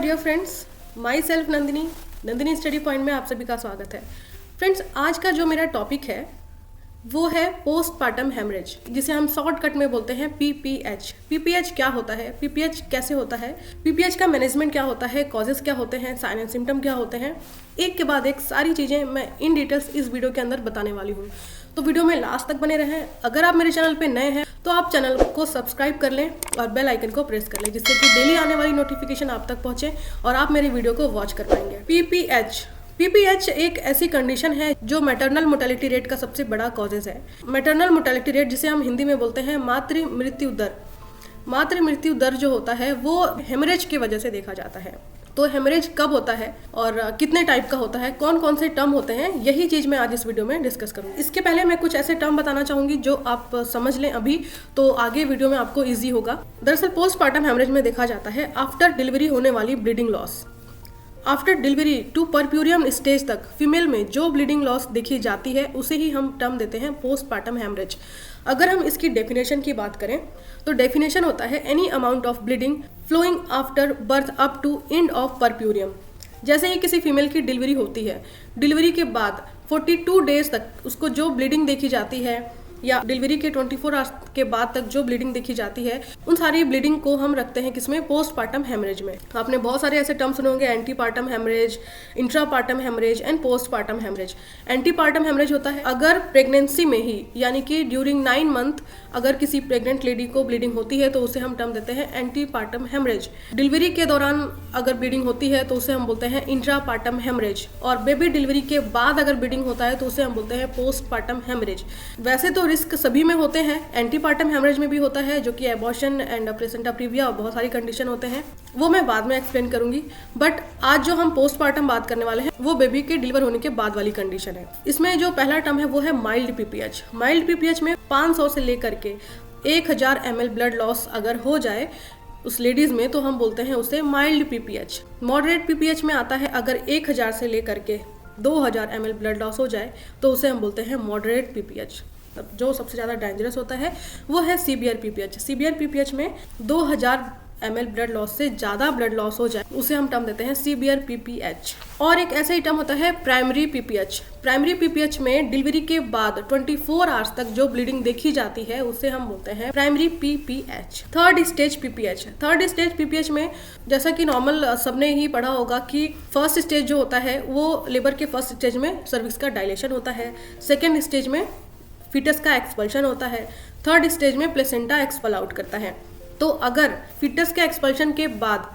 Dear friends, myself Nandini study point में आप सभी का स्वागत है। फ्रेंड्स, आज का जो मेरा टॉपिक है वो है पोस्टपार्टम हेमरेज, जिसे हम शॉर्टकट में बोलते हैं पीपीएच। पीपीएच क्या होता है, पीपीएच कैसे होता है, पीपीएच का मैनेजमेंट क्या होता है, कॉजेज क्या होते हैं, साइन एंड सिम्टम क्या होते हैं, एक के बाद एक सारी चीज़ें मैं इन डिटेल्स इस वीडियो के अंदर बताने वाली हूँ। तो वीडियो में लास्ट तक बने रहें। अगर आप मेरे चैनल पे नए हैं तो आप चैनल को सब्सक्राइब कर लें और बेल आइकन को प्रेस कर लें, जिससे कि डेली आने वाली नोटिफिकेशन आप तक पहुंचे और आप मेरी वीडियो को वॉच कर पाएंगे। पीपीएच एक ऐसी कंडीशन है जो मैटरनल मोर्टेलिटी रेट का सबसे बड़ा कॉजेज है। मैटरनल मोर्टेलिटी रेट, जिसे हम हिंदी में बोलते हैं मातृ मृत्यु दर। मातृ मृत्यु दर जो होता है वो हेमरेज की वजह से देखा जाता है। तो हेमरेज कब होता है और कितने टाइप का होता है, कौन कौन से टर्म होते हैं, यही चीज़ मैं आज इस वीडियो में डिस्कस करूँगी। इसके पहले मैं कुछ ऐसे टर्म बताना चाहूँगी जो आप समझ लें अभी, तो आगे वीडियो में आपको ईजी होगा। दरअसल पोस्टपार्टम हेमरेज में देखा जाता है आफ्टर डिलीवरी होने वाली bleeding loss. After delivery to puerperium stage तक फीमेल में जो ब्लीडिंग लॉस देखी जाती है उसे ही हम टर्म देते हैं पोस्टपार्टम हेमरेज। अगर हम इसकी डेफिनेशन की बात करें तो डेफिनेशन होता है any amount of bleeding flowing after birth up to end of puerperium. जैसे ही किसी फीमेल की डिलीवरी होती है, डिलीवरी के बाद 42 डेज तक उसको जो ब्लीडिंग देखी जाती है या डिलीवरी के 24 आवर्स के बाद तक जो ब्लीडिंग देखी जाती है, उन सारी ब्लीडिंग को हम रखते हैं किसमें, पोस्टपार्टम हेमरेज में। आपने बहुत सारे ऐसे टर्म सुने होंगे, antepartum haemorrhage, intrapartum haemorrhage and postpartum haemorrhage. Antepartum haemorrhage होता है अगर प्रेगनेंसी में ही, यानी कि ड्यूरिंग 9 मंथ अगर किसी प्रेग्नेंट लेडी को ब्लीडिंग होती है तो उसे हम टर्म देते हैं एंटीपार्टम हेमरेज। डिलीवरी के दौरान अगर ब्लीडिंग होती है तो उसे हम बोलते हैं इंट्रापार्टम हेमरेज, और बेबी डिलीवरी के बाद अगर ब्लीडिंग होता है तो उसे हम बोलते हैं पोस्टपार्टम हेमरेज। वैसे तो रिस्क सभी में होते हैं, एंटीपार्टम हेमरेज में भी होता है, जो कि एबॉर्शन एंड प्लेसेंटा प्रीविया और बहुत सारी कंडीशन होते हैं, वो मैं बाद में एक्सप्लेन करूंगी। बट आज जो हम पोस्टपार्टम बात करने वाले हैं वो बेबी के डिलीवर होने के बाद वाली कंडीशन है। इसमें जो पहला टर्म है वो है माइल्ड पीपीएच। माइल्ड पीपीएच में 500 से लेकर के 1000 ml ब्लड लॉस अगर हो जाए उस लेडीज में तो हम बोलते हैं उसे माइल्ड पीपीएच। मॉडरेट पीपीएच में आता है अगर 1000 से लेकर के 2000 ml ब्लड लॉस हो जाए तो उसे हम बोलते हैं मॉडरेट पीपीएच। जो सबसे ज़्यादा डेंजरस होता है वो है सीवियर पीपीएच। सीवियर पीपीएच में 2000 ml ब्लड लॉस से ज़्यादा ब्लड लॉस हो जाए उसे हम टर्म देते हैं सीवियर पीपीएच। और एक ऐसा ही टर्म होता है प्राइमरी पीपीएच। प्राइमरी पीपीएच में डिलीवरी के बाद 24 आवर्स तक जो ब्लीडिंग देखी जाती है उसे हम बोलते हैं primary PPH. Third stage PPH. Third stage PPH में जैसा कि नॉर्मल सबने ही पढ़ा होगा कि फर्स्ट स्टेज जो होता है वो लेबर के फर्स्ट स्टेज में सर्विक्स का डायलेशन होता है, सेकेंड स्टेज में फीटस का एक्सपल्शन होता है, थर्ड स्टेज में प्लेसेंटा एक्सपल आउट करता है। तो अगर फीटस के एक्सपल्शन के बाद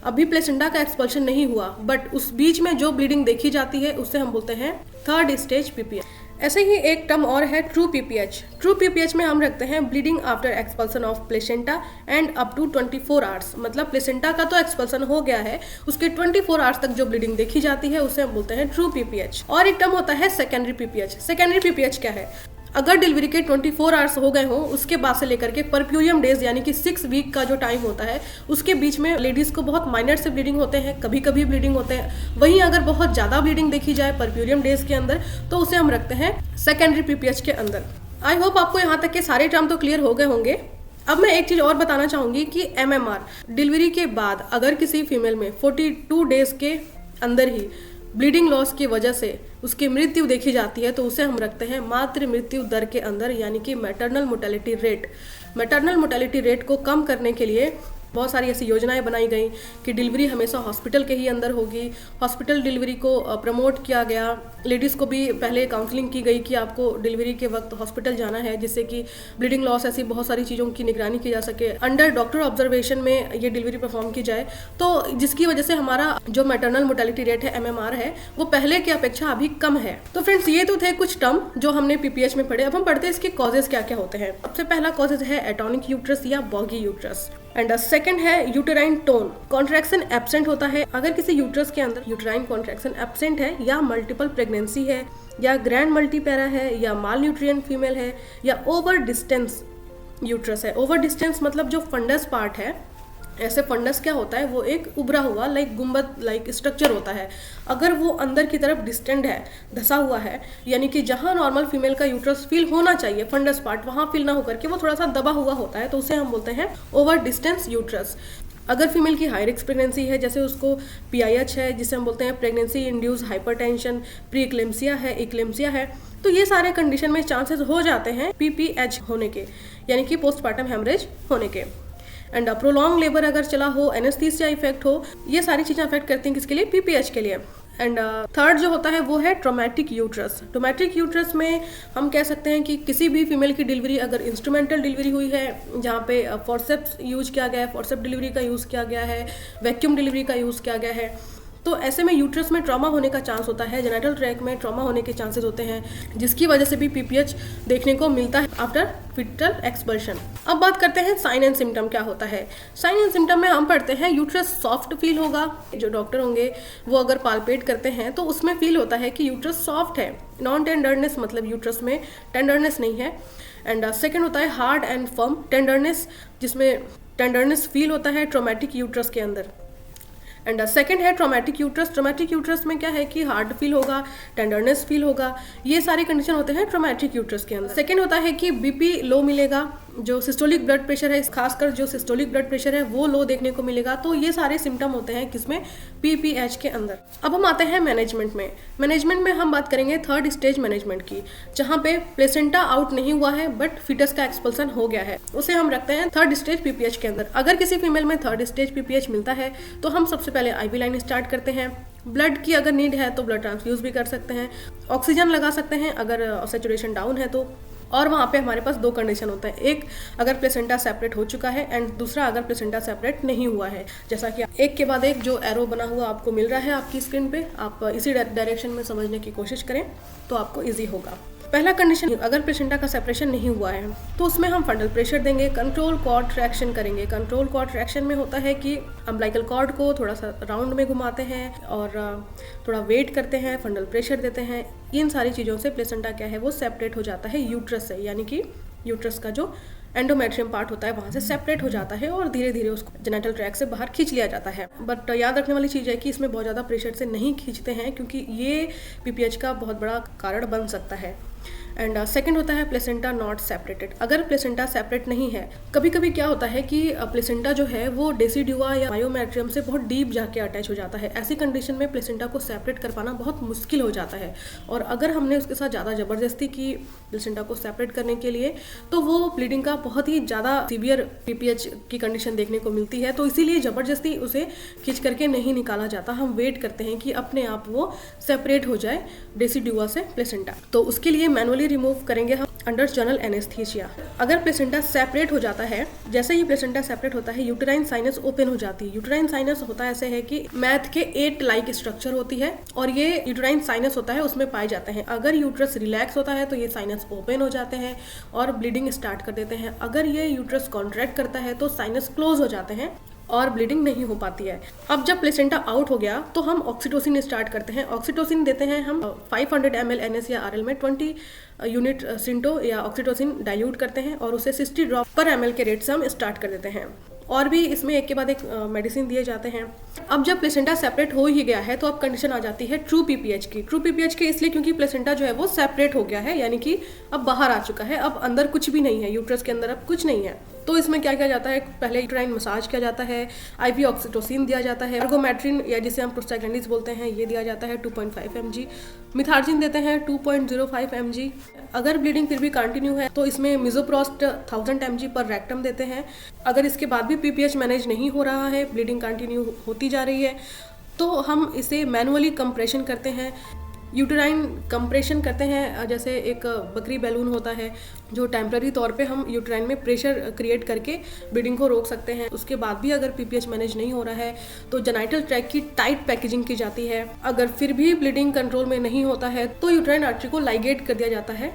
अभी प्लेसेंटा का एक्सपल्शन नहीं हुआ बट उस बीच में जो ब्लीडिंग देखी जाती है उसे हम बोलते हैं थर्ड स्टेज पीपीएच। ऐसे ही एक टर्म और है ट्रू पीपीएच। ट्रू पीपीएच में हम रखते हैं bleeding after expulsion of placenta and up to 24 hours. मतलब प्लेसेंटा का तो एक्सपल्सन हो गया है, उसके 24 आवर्स तक जो ब्लीडिंग देखी जाती है उसे हम बोलते हैं ट्रू पीपीएच। और एक टर्म होता है सेकेंडरी पीपीएच। सेकेंडरी पीपीएच क्या है, अगर डिलीवरी के 24 आवर्स हो गए हों उसके बाद से लेकर के परप्यूरियम डेज यानी कि 6 वीक का जो टाइम होता है उसके बीच में लेडीज को बहुत माइनर से ब्लीडिंग होते हैं, कभी कभी ब्लीडिंग होते हैं। वहीं अगर बहुत ज़्यादा ब्लीडिंग देखी जाए परप्यूरियम डेज के अंदर तो उसे हम रखते हैं सेकेंडरी पीपीएच के अंदर। आई होप आपको यहाँ तक के सारे टर्म तो क्लियर हो गए होंगे। अब मैं एक चीज़ और बताना चाहूँगी कि एमएमआर, डिलीवरी के बाद अगर किसी फीमेल में 42 डेज के अंदर ही ब्लीडिंग लॉस की वजह से उसकी मृत्यु देखी जाती है तो उसे हम रखते हैं मातृ मृत्यु दर के अंदर, यानी कि maternal mortality rate. Maternal mortality rate को कम करने के लिए बहुत सारी ऐसी योजनाएं बनाई गई कि डिलीवरी हमेशा हॉस्पिटल के ही अंदर होगी। हॉस्पिटल डिलीवरी को प्रमोट किया गया। लेडीज़ को भी पहले काउंसलिंग की गई कि आपको डिलीवरी के वक्त हॉस्पिटल जाना है, जिससे कि ब्लीडिंग लॉस ऐसी बहुत सारी चीज़ों की निगरानी की जा सके, अंडर डॉक्टर ऑब्जर्वेशन में ये डिलीवरी परफॉर्म की जाए, तो जिसकी वजह से हमारा जो मैटरनल मोर्टेलिटी रेट है एमएमआर है वो पहले की अपेक्षा अभी कम है। तो फ्रेंड्स, ये तो थे कुछ टर्म जो हमने पीपीएच में पढ़े। अब हम पढ़ते हैं इसके कॉजेज क्या क्या होते हैं। सबसे पहला कॉजेज है एटॉनिक यूट्रस या बॉगी यूट्रस, एंड सेकंड है यूटेराइन टोन, कॉन्ट्रैक्शन एब्सेंट होता है। अगर किसी यूट्रस के अंदर यूटेराइन कॉन्ट्रैक्शन एब्सेंट है या मल्टीपल प्रेगनेंसी है या ग्रैंड मल्टीपैरा है या माल न्यूट्रिएंट फीमेल है या ओवर डिस्टेंस यूट्रस है। ओवर डिस्टेंस मतलब जो फंडस पार्ट है, ऐसे फंडस क्या होता है, वो एक उभरा हुआ लाइक गुंबद लाइक स्ट्रक्चर होता है। अगर वो अंदर की तरफ डिस्टेंड है, धसा हुआ है, यानी कि जहाँ नॉर्मल फीमेल का यूट्रस फील होना चाहिए फंडस पार्ट वहाँ फील ना होकर के वो थोड़ा सा दबा हुआ होता है, तो उसे हम बोलते हैं ओवर डिस्टेंस यूट्रस। अगर फीमेल की हाई रिस्क प्रेगनेंसी है, जैसे उसको PIH है जिसे हम बोलते हैं pregnancy induce hypertension, pre eclampsia है, इक्लेम्सिया है, तो ये सारे कंडीशन में चांसेस हो जाते हैं PPH होने के, यानी कि पोस्टपार्टम हेमरेज होने के। एंड प्रोलॉन्ग लेबर अगर चला हो, एनेस्थीसिया इफेक्ट हो, ये सारी चीज़ें अफेक्ट करती हैं किसके लिए, PPH के लिए। एंड थर्ड जो होता है वो है ट्रॉमेटिक यूट्रस। ट्रॉमेटिक यूट्रस में हम कह सकते हैं कि किसी भी फीमेल की डिलीवरी अगर इंस्ट्रूमेंटल डिलीवरी हुई है, जहाँ पे फॉर्सेप्स यूज किया गया है, फॉर्सेप डिलीवरी का यूज़ किया गया है, वैक्यूम डिलीवरी का यूज़ किया गया है, तो ऐसे में यूट्रस में ट्रॉमा होने का चांस होता है, जेनिटल ट्रैक में ट्रॉमा होने के चांसेस होते हैं, जिसकी वजह से भी PPH देखने को मिलता है आफ्टर फिटल एक्सपल्शन। अब बात करते हैं साइन एंड सिम्टम क्या होता है। साइन एंड सिम्टम में हम पढ़ते हैं यूट्रस सॉफ्ट फील होगा, जो डॉक्टर होंगे वो अगर पाल्पेट करते हैं तो उसमें फील होता है कि यूट्रस सॉफ्ट है, नॉन टेंडरनेस, मतलब यूट्रस में टेंडरनेस नहीं है। एंड सेकेंड होता है हार्ड एंड फर्म टेंडरनेस, जिसमें टेंडरनेस फील होता है ट्रॉमेटिक यूट्रस के अंदर। एंड सेकंड है ट्रॉमेटिक यूट्रस। ट्रॉमेटिक यूट्रस में क्या है कि हार्ड फील होगा, टेंडरनेस फील होगा, ये सारे कंडीशन होते हैं ट्रॉमेटिक यूट्रस के अंदर। सेकंड होता है कि BP लो मिलेगा, जो सिस्टोलिक ब्लड प्रेशर है, खासकर जो सिस्टोलिक ब्लड प्रेशर है वो लो देखने को मिलेगा। तो ये सारे सिम्टम होते हैं किसमें, PPH के अंदर। अब हम आते हैं मैनेजमेंट में। मैनेजमेंट में हम बात करेंगे थर्ड स्टेज मैनेजमेंट की, जहाँ पे प्लेसेंटा आउट नहीं हुआ है बट फिटस का एक्सपल्सन हो गया है, उसे हम रखते हैं थर्ड स्टेज PPH के अंदर। अगर किसी फीमेल में थर्ड स्टेज PPH मिलता है तो हम सबसे पहले IV लाइन स्टार्ट करते हैं। ब्लड की अगर नीड है तो ब्लड ट्रांसफ्यूज भी कर सकते हैं, ऑक्सीजन लगा सकते हैं अगर सैचुरेशन डाउन है तो। और वहाँ पे हमारे पास दो कंडीशन होता है, एक अगर प्लेसेंटा सेपरेट हो चुका है एंड दूसरा अगर प्लेसेंटा सेपरेट नहीं हुआ है। जैसा कि एक के बाद एक जो एरो बना हुआ आपको मिल रहा है आपकी स्क्रीन पे, आप इसी डायरेक्शन में समझने की कोशिश करें तो आपको ईजी होगा। पहला कंडीशन, अगर प्लेसेंटा का सेपरेशन नहीं हुआ है तो उसमें हम फंडल प्रेशर देंगे, कंट्रोल कॉर्ड ट्रैक्शन करेंगे। कंट्रोल कॉर्ड ट्रैक्शन में होता है कि अम्बिलिकल कॉर्ड को थोड़ा सा राउंड में घुमाते हैं और थोड़ा वेट करते हैं, फंडल प्रेशर देते हैं। इन सारी चीज़ों से प्लेसेंटा क्या है वो सेपरेट हो जाता है यूट्रस से, यानी कि यूट्रस का जो एंडोमेट्रियम पार्ट होता है वहाँ से सेपरेट हो जाता है और धीरे धीरे उसको जेनिटल ट्रैक से बाहर खींच लिया जाता है। बट याद रखने वाली चीज़ है कि इसमें बहुत ज़्यादा प्रेशर से नहीं खींचते हैं, क्योंकि ये PPH का बहुत बड़ा कारण बन सकता है। एंड सेकंड होता है प्लेसेंटा नॉट सेपरेटेड। अगर प्लेसेंटा सेपरेट नहीं है, कभी कभी क्या होता है कि प्लेसेंटा जो है वो डेसिडुआ या मायोमेट्रियम से बहुत डीप जाके अटैच हो जाता है। ऐसी कंडीशन में प्लेसेंटा को सेपरेट कर पाना बहुत मुश्किल हो जाता है, और अगर हमने उसके साथ ज़्यादा ज़बरदस्ती की प्लेसेंटा को सेपरेट करने के लिए तो वो ब्लीडिंग का बहुत ही ज़्यादा सीवियर PPH की कंडीशन देखने को मिलती है। तो इसीलिए ज़बरदस्ती उसे खींच करके नहीं निकाला जाता, हम वेट करते हैं कि अपने आप वो सेपरेट हो जाए डेसिडुआ से प्लेसेंटा। तो उसके लिए मैनुअली रिमूव करेंगे हम अंडर जनरल एनेस्थीसिया। अगर प्लेसेंटा सेपरेट हो जाता है, जैसे ही प्लेसेंटा सेपरेट होता है यूटेराइन साइनस ओपन हो जाती है। यूटेराइन साइनस होता है ऐसे है कि मैथ के 8 लाइक स्ट्रक्चर होती है और ये यूटेराइन साइनस होता है उसमें पाए जाते हैं। अगर यूट्रस रिलैक्स होता है तो ये साइनस ओपन हो जाते हैं और ब्लीडिंग स्टार्ट कर देते हैं। अगर ये यूट्रस कॉन्ट्रैक्ट करता है तो साइनस क्लोज हो जाते हैं और ब्लीडिंग नहीं हो पाती है। अब जब प्लेसेंटा आउट हो गया तो हम ऑक्सीटोसिन स्टार्ट करते हैं। ऑक्सीटोसिन देते हैं हम 500 ml NS या RL में 20 यूनिट सिंटो या ऑक्सीटोसिन डाइल्यूट करते हैं और उसे 60 ड्रॉप पर ml के रेट से हम स्टार्ट कर देते हैं। और भी इसमें एक के बाद एक मेडिसिन दिए जाते हैं। अब जब प्लेसेंटा सेपरेट हो ही गया है तो अब कंडीशन आ जाती है ट्रू PPH की। ट्रू PPH की इसलिए क्योंकि प्लेसेंटा जो है वो सेपरेट हो गया है, यानी कि अब बाहर आ चुका है, अब अंदर कुछ भी नहीं है, यूट्रस के अंदर अब कुछ नहीं है। तो इसमें क्या किया जाता है, पहले यूट्राइन मसाज किया जाता है, IV ऑक्सीटोसिन दिया जाता है, एर्गोमेट्रिन या जिसे हम प्रोस्टाग्लैंडिन्स बोलते हैं ये दिया जाता है 2.5 mg, मिथार्जिन देते हैं 2.05 mg। अगर ब्लीडिंग फिर भी कंटिन्यू है तो इसमें मिजोप्रोस्ट 1000 mg पर रेक्टम देते हैं। अगर इसके बाद भी PPH मैनेज नहीं हो रहा है, ब्लीडिंग कंटिन्यू होती जा रही है, तो हम इसे मैनुअली कंप्रेशन करते हैं। यूटेराइन कंप्रेशन करते हैं, जैसे एक बकरी बैलून होता है जो टेम्पररी तौर पे हम यूटेराइन में प्रेशर क्रिएट करके ब्लीडिंग को रोक सकते हैं। उसके बाद भी अगर PPH मैनेज नहीं हो रहा है तो जेनिटल ट्रैक की टाइट पैकेजिंग की जाती है। अगर फिर भी ब्लीडिंग कंट्रोल में नहीं होता है तो यूटेराइन आर्टरी को लाइगेट कर दिया जाता है।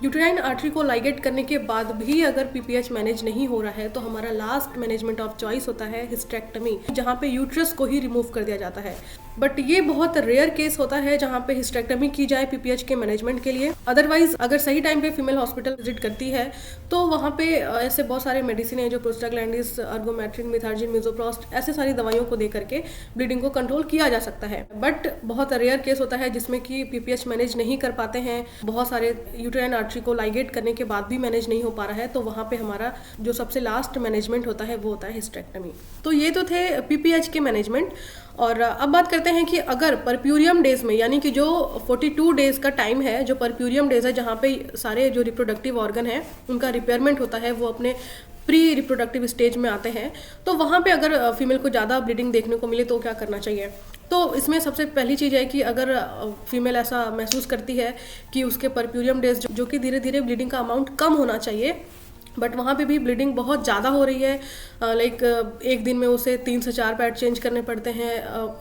यूटेराइन आर्टरी को लाइगेट करने के बाद भी अगर PPH मैनेज नहीं हो रहा है तो हमारा लास्ट मैनेजमेंट ऑफ चॉइस होता है हिस्टेरेक्टमी, जहाँ पे यूट्रस को ही रिमूव कर दिया जाता है। बट ये बहुत रेयर केस होता है जहाँ पे हिस्टेक्टमी की जाए पीपीएच के मैनेजमेंट के लिए। अदरवाइज अगर सही टाइम पे फीमेल हॉस्पिटल विजिट करती है तो वहाँ पे ऐसे बहुत सारे मेडिसिन है जो प्रोस्टाग्लैंडिस, अर्गोमेट्रिन, मिथार्जिन, मिजोप्रोस्ट, ऐसे सारी दवाइयों को दे करके ब्लीडिंग को कंट्रोल किया जा सकता है। बट बहुत रेयर केस होता है जिसमें कि पीपीएच मैनेज नहीं कर पाते हैं, बहुत सारे यूटेराइन आर्टरी को लाइगेट करने के बाद भी मैनेज नहीं हो पा रहा है, तो वहाँ पे हमारा जो सबसे लास्ट मैनेजमेंट होता है वो होता है हिस्टेक्टमी। तो ये तो थे पीपीएच के मैनेजमेंट। और अब बात करते हैं कि अगर परप्यूरियम डेज में, यानी कि जो 42 डेज का टाइम है, जो परप्यूरियम डेज है जहाँ पे सारे जो रिप्रोडक्टिव ऑर्गन है उनका रिपेयरमेंट होता है, वो अपने प्री रिप्रोडक्टिव स्टेज में आते हैं, तो वहाँ पे अगर फीमेल को ज़्यादा ब्लीडिंग देखने को मिले तो क्या करना चाहिए। तो इसमें सबसे पहली चीज़ है कि अगर फीमेल ऐसा महसूस करती है कि उसके परप्यूरियम डेज जो कि धीरे धीरे ब्लीडिंग का अमाउंट कम होना चाहिए, बट वहाँ पे भी ब्लीडिंग बहुत ज़्यादा हो रही है, लाइक एक दिन में उसे 3 से 4 पैड चेंज करने पड़ते हैं,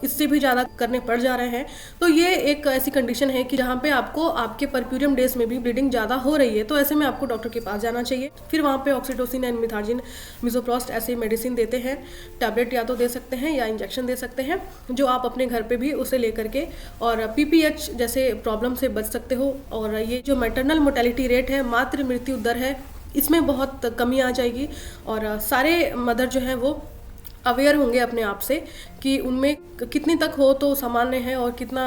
इससे भी ज़्यादा करने पड़ जा रहे हैं, तो ये एक ऐसी कंडीशन है कि जहाँ पे आपको आपके परप्यूरियम डेज में भी ब्लीडिंग ज़्यादा हो रही है, तो ऐसे में आपको डॉक्टर के पास जाना चाहिए। फिर वहाँ पे ऑक्सीटोसिन एंड मिथार्जिन, मिजोप्रोस्ट ऐसे मेडिसिन देते हैं, टैबलेट या तो दे सकते हैं या इंजेक्शन दे सकते हैं, जो आप अपने घर पे भी उसे ले करके और पीपीएच जैसे प्रॉब्लम से बच सकते हो। और ये जो मैटरनल मोर्टेलिटी रेट है, मातृ मृत्यु दर है, इसमें बहुत कमी आ जाएगी और सारे मदर जो हैं वो अवेयर होंगे अपने आप से कि उनमें कितनी तक हो तो सामान्य है और कितना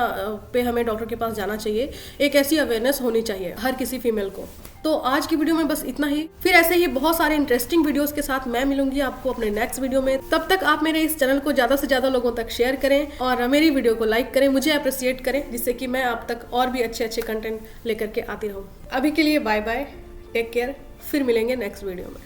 पे हमें डॉक्टर के पास जाना चाहिए। एक ऐसी अवेयरनेस होनी चाहिए हर किसी फीमेल को। तो आज की वीडियो में बस इतना ही। फिर ऐसे ही बहुत सारे इंटरेस्टिंग वीडियोस के साथ मैं मिलूंगी आपको अपने नेक्स्ट वीडियो में। तब तक आप मेरे इस चैनल को ज़्यादा से ज़्यादा लोगों तक शेयर करें और मेरी वीडियो को लाइक करें, मुझे अप्रिशिएट करें, जिससे कि मैं आप तक और भी अच्छे अच्छे कंटेंट लेकर के आती रहूँ। अभी के लिए बाय बाय, टेक केयर, फिर मिलेंगे नेक्स्ट वीडियो में।